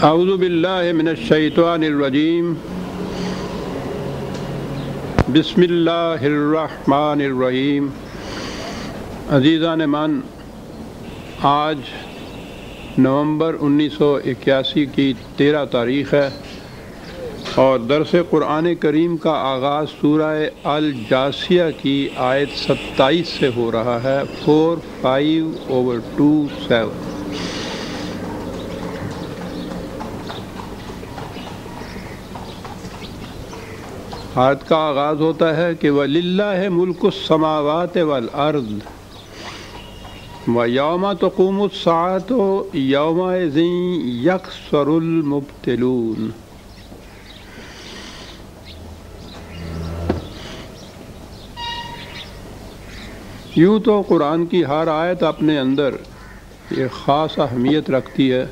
اعوذ باللہ من الشیطان الرجیم بسم اللہ الرحمن الرحیم۔ عزیزان من، آج نومبر 1981 کی 13 تاریخ ہے اور درس قرآن کریم کا آغاز سورہ الجاثیہ کی آیت 27 سے ہو رہا ہے، 4:5/2/7۔ آیت کا آغاز ہوتا ہے کہ وَلِلَّهِ مُلْكُ السَّمَاوَاتِ وَالْأَرْضِ وَيَوْمَ تَقُومُ السَّاعَةُ يَوْمَئِذٍ يَخْسَرُ الْمُبْطِلُونَ۔ یوں تو قرآن کی ہر آیت اپنے اندر ایک خاص اہمیت رکھتی ہے،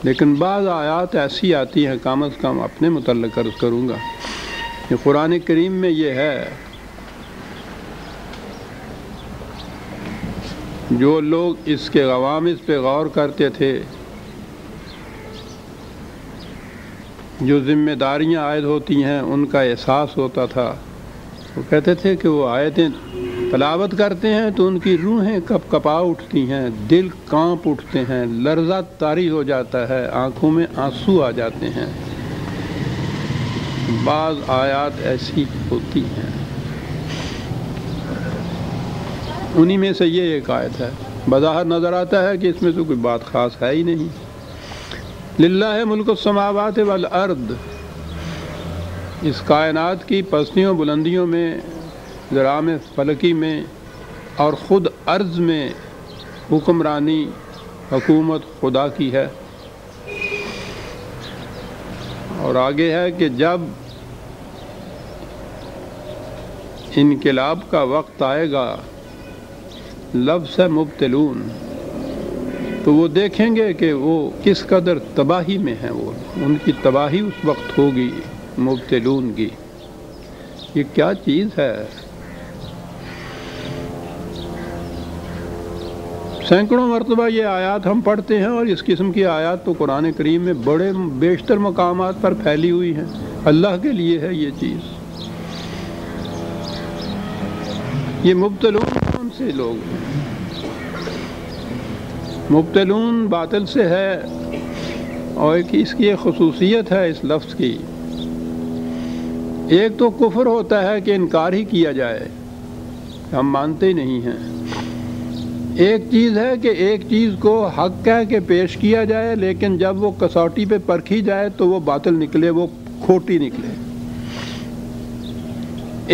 لیکن بعض آیات ایسی آتی ہیں، کم از کم اپنے متعلق عرض کروں گا کہ قرآن کریم میں یہ ہے، جو لوگ اس کے غوامض پہ غور کرتے تھے، جو ذمہ داریاں عائد ہوتی ہیں ان کا احساس ہوتا تھا، وہ کہتے تھے کہ وہ آیتیں تلاوت کرتے ہیں تو ان کی روحیں کپ کپا اٹھتی ہیں، دل کانپ اٹھتے ہیں، لرزہ طاری ہو جاتا ہے، آنکھوں میں آنسو آ جاتے ہیں۔ بعض آیات ایسی ہوتی ہیں، انہی میں سے یہ ایک آیت ہے۔ بظاہر نظر آتا ہے کہ اس میں تو کوئی بات خاص ہے ہی نہیں۔ للہ ملک السماوات والارض، اس کائنات کی پستیوں بلندیوں میں، ذرام فلکی میں اور خود ارض میں حکمرانی، حکومت خدا کی ہے۔ اور آگے ہے کہ جب انقلاب کا وقت آئے گا، لفظ ہے مبتلون، تو وہ دیکھیں گے کہ وہ کس قدر تباہی میں ہیں، وہ ان کی تباہی اس وقت ہوگی مبتلون کی۔ یہ کیا چیز ہے؟ سینکڑوں مرتبہ یہ آیات ہم پڑھتے ہیں، اور اس قسم کی آیات تو قرآن کریم میں بڑے بیشتر مقامات پر پھیلی ہوئی ہیں۔ اللہ کے لیے ہے یہ چیز۔ یہ مبتلون کون سے لوگ ہیں؟ مبتلون باطل سے ہے، اور اس کی ایک خصوصیت ہے اس لفظ کی۔ ایک تو کفر ہوتا ہے کہ انکار ہی کیا جائے، ہم مانتے ہی نہیں ہیں۔ ایک چیز ہے کہ ایک چیز کو حق کہہ کے پیش کیا جائے، لیکن جب وہ کسوٹی پہ پرکھی جائے تو وہ باطل نکلے، وہ کھوٹی نکلے۔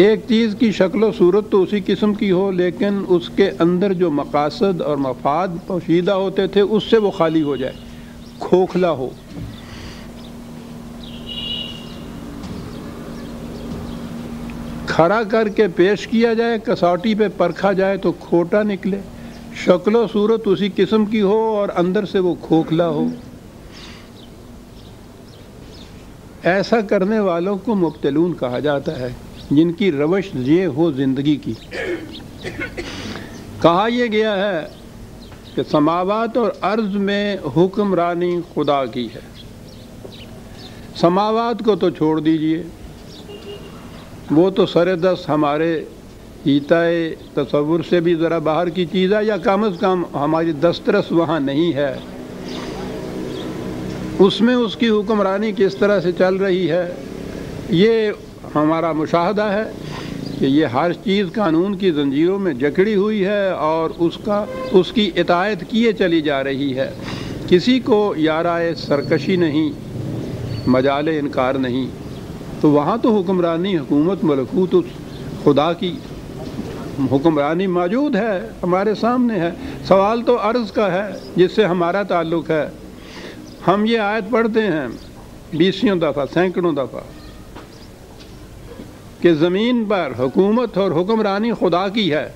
ایک چیز کی شکل و صورت تو اسی قسم کی ہو، لیکن اس کے اندر جو مقاصد اور مفاد پوشیدہ ہوتے تھے اس سے وہ خالی ہو جائے، کھوکھلا ہو۔ کھڑا کر کے پیش کیا جائے، کسوٹی پہ پرکھا جائے تو کھوٹا نکلے، شکل و صورت اسی قسم کی ہو اور اندر سے وہ کھوکھلا ہو۔ ایسا کرنے والوں کو مبتلون کہا جاتا ہے، جن کی روش یہ ہو زندگی کی۔ کہا یہ گیا ہے کہ سماوات اور ارض میں حکمرانی خدا کی ہے۔ سماوات کو تو چھوڑ دیجئے، وہ تو سر دست ہمارے ہیتائے تصور سے بھی ذرا باہر کی چیز ہے، یا کم از کم ہماری دسترس وہاں نہیں ہے۔ اس میں اس کی حکمرانی کس طرح سے چل رہی ہے، یہ ہمارا مشاہدہ ہے کہ یہ ہر چیز قانون کی زنجیروں میں جکڑی ہوئی ہے اور اس کی اطاعت کیے چلی جا رہی ہے۔ کسی کو یارائے سرکشی نہیں، مجال انکار نہیں۔ تو وہاں تو حکمرانی، حکومت، ملکوت خدا کی حکمرانی موجود ہے، ہمارے سامنے ہے۔ سوال تو عرض کا ہے جس سے ہمارا تعلق ہے۔ ہم یہ آیت پڑھتے ہیں 20 دفعہ، سینکڑوں دفعہ، کہ زمین پر حکومت اور حکمرانی خدا کی ہے۔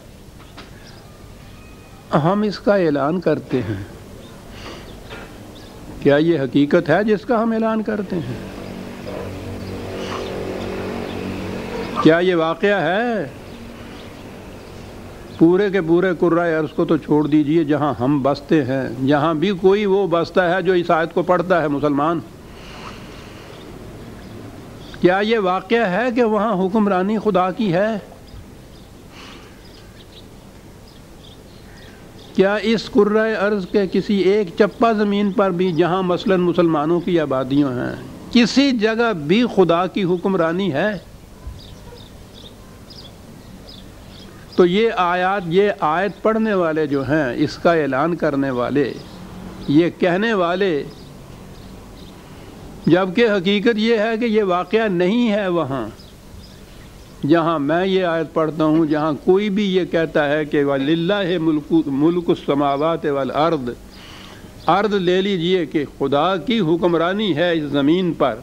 ہم اس کا اعلان کرتے ہیں۔ کیا یہ حقیقت ہے جس کا ہم اعلان کرتے ہیں؟ کیا یہ واقعہ ہے؟ پورے کے پورے کرۂ ارض کو تو چھوڑ دیجئے، جہاں ہم بستے ہیں، جہاں بھی کوئی وہ بستا ہے جو اس آیت کو پڑھتا ہے مسلمان، کیا یہ واقعہ ہے کہ وہاں حکمرانی خدا کی ہے؟ کیا اس کرۂ ارض کے کسی ایک چپا زمین پر بھی جہاں مثلاً مسلمانوں کی آبادیاں ہیں، کسی جگہ بھی خدا کی حکمرانی ہے؟ تو یہ آیت پڑھنے والے جو ہیں، اس کا اعلان کرنے والے، یہ کہنے والے، جبکہ حقیقت یہ ہے کہ یہ واقعہ نہیں ہے وہاں جہاں میں یہ آیت پڑھتا ہوں، جہاں کوئی بھی یہ کہتا ہے کہ وَلِلَّهِ مُلْكُ السَّمَاوَاتِ وَالْأَرْضِ، ارض لے لیجئے کہ خدا کی حکمرانی ہے اس زمین پر۔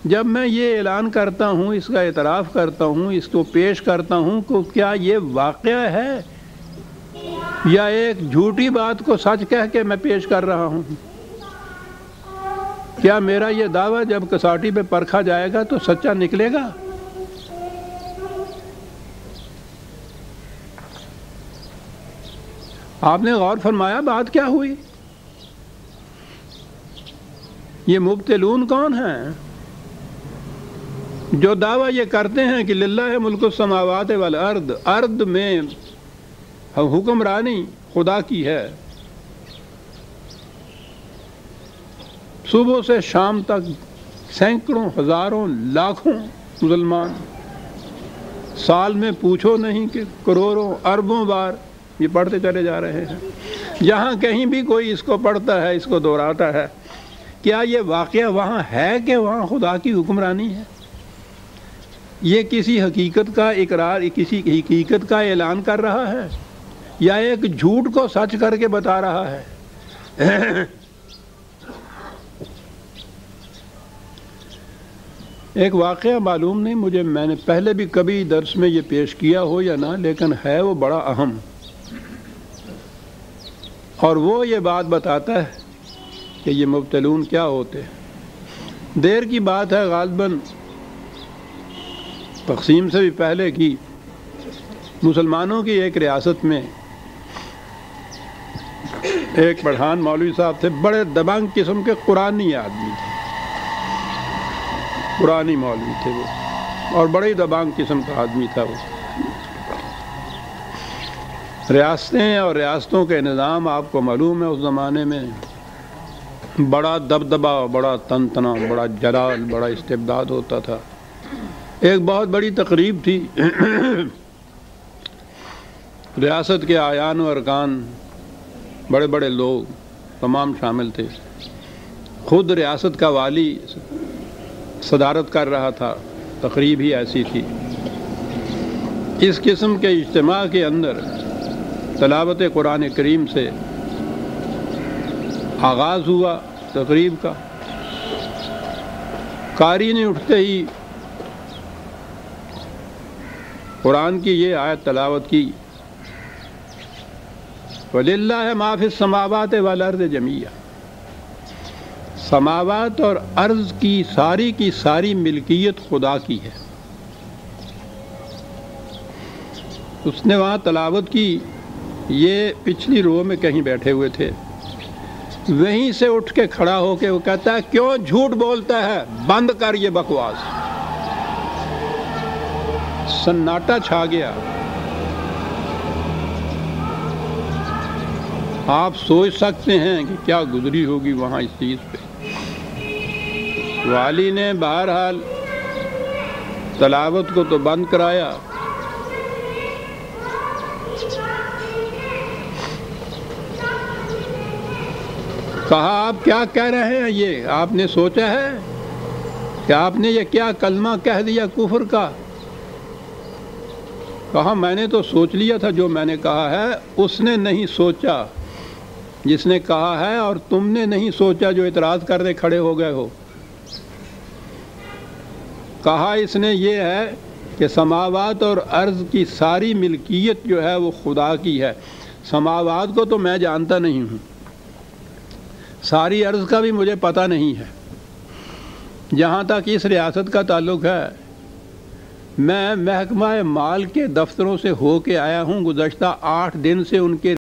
جب میں یہ اعلان کرتا ہوں، اس کا اعتراف کرتا ہوں، اس کو پیش کرتا ہوں، تو کیا یہ واقعہ ہے یا ایک جھوٹی بات کو سچ کہہ کے میں پیش کر رہا ہوں؟ کیا میرا یہ دعویٰ جب کساٹی پہ پرکھا جائے گا تو سچا نکلے گا؟ آپ نے غور فرمایا بات کیا ہوئی؟ یہ مبتلون کون ہیں جو دعویٰ یہ کرتے ہیں کہ للہ ملک السماوات والارض، ارض میں حکمرانی خدا کی ہے، صبح سے شام تک سینکڑوں، ہزاروں، لاکھوں مسلمان، سال میں پوچھو نہیں کہ کروڑوں، اربوں بار یہ پڑھتے چلے جا رہے ہیں۔ جہاں کہیں بھی کوئی اس کو پڑھتا ہے، اس کو دہراتا ہے، کیا یہ واقعہ وہاں ہے کہ وہاں خدا کی حکمرانی ہے؟ یہ کسی حقیقت کا اقرار، کسی حقیقت کا اعلان کر رہا ہے یا ایک جھوٹ کو سچ کر کے بتا رہا ہے؟ ایک واقعہ معلوم نہیں مجھے، میں نے پہلے بھی کبھی درس میں یہ پیش کیا ہو یا نہ، لیکن ہے وہ بڑا اہم، اور وہ یہ بات بتاتا ہے کہ یہ مبتلون کیا ہوتے ہیں۔ دیر کی بات ہے، غالباً تقسیم سے بھی پہلے کی، مسلمانوں کی ایک ریاست میں ایک پٹھان مولوی صاحب تھے، بڑے دبنگ قسم کے قرآنی آدمی تھے، قرآنی مولوی تھے وہ، اور بڑے ہی دبنگ قسم کا آدمی تھا وہ۔ ریاستیں اور ریاستوں کے نظام آپ کو معلوم ہے، اس زمانے میں بڑا دبدبا، بڑا تنتنا، بڑا جلال، بڑا استبداد ہوتا تھا۔ ایک بہت بڑی تقریب تھی، ریاست کے اعیان و ارکان، بڑے بڑے لوگ تمام شامل تھے، خود ریاست کا والی صدارت کر رہا تھا، تقریب ہی ایسی تھی۔ اس قسم کے اجتماع کے اندر تلاوت قرآن کریم سے آغاز ہوا تقریب کا۔ قاری نے اٹھتے ہی قرآن کی یہ آیت تلاوت کی، وَلِلَّهِ مَا فِي السَّمَاوَاتِ وَالْأَرْضِ جَمِيعًا، سماوات اور ارض کی ساری ملکیت خدا کی ہے۔ اس نے وہاں تلاوت کی، یہ پچھلی رو میں کہیں بیٹھے ہوئے تھے، وہیں سے اٹھ کے کھڑا ہو کے وہ کہتا ہے کیوں جھوٹ بولتا ہے، بند کر یہ بکواس۔ سناٹا چھا گیا۔ آپ سوچ سکتے ہیں کہ کیا گزری ہوگی وہاں اس چیز پہ۔ والی نے بہرحال تلاوت کو تو بند کرایا، کہا آپ کیا کہہ رہے ہیں، یہ آپ نے سوچا ہے کہ آپ نے یہ کیا کلمہ کہہ دیا کفر کا؟ کہا میں نے تو سوچ لیا تھا، جو میں نے کہا ہے اس نے نہیں سوچا جس نے کہا ہے، اور تم نے نہیں سوچا جو اعتراض کرنے کھڑے ہو گئے ہو۔ کہا اس نے یہ ہے کہ سماوات اور ارض کی ساری ملکیت جو ہے وہ خدا کی ہے۔ سماوات کو تو میں جانتا نہیں ہوں، ساری ارض کا بھی مجھے پتہ نہیں ہے۔ جہاں تک اس ریاست کا تعلق ہے، میں محکمہ مال کے دفتروں سے ہو کے آیا ہوں، گزشتہ 8 دن سے ان کے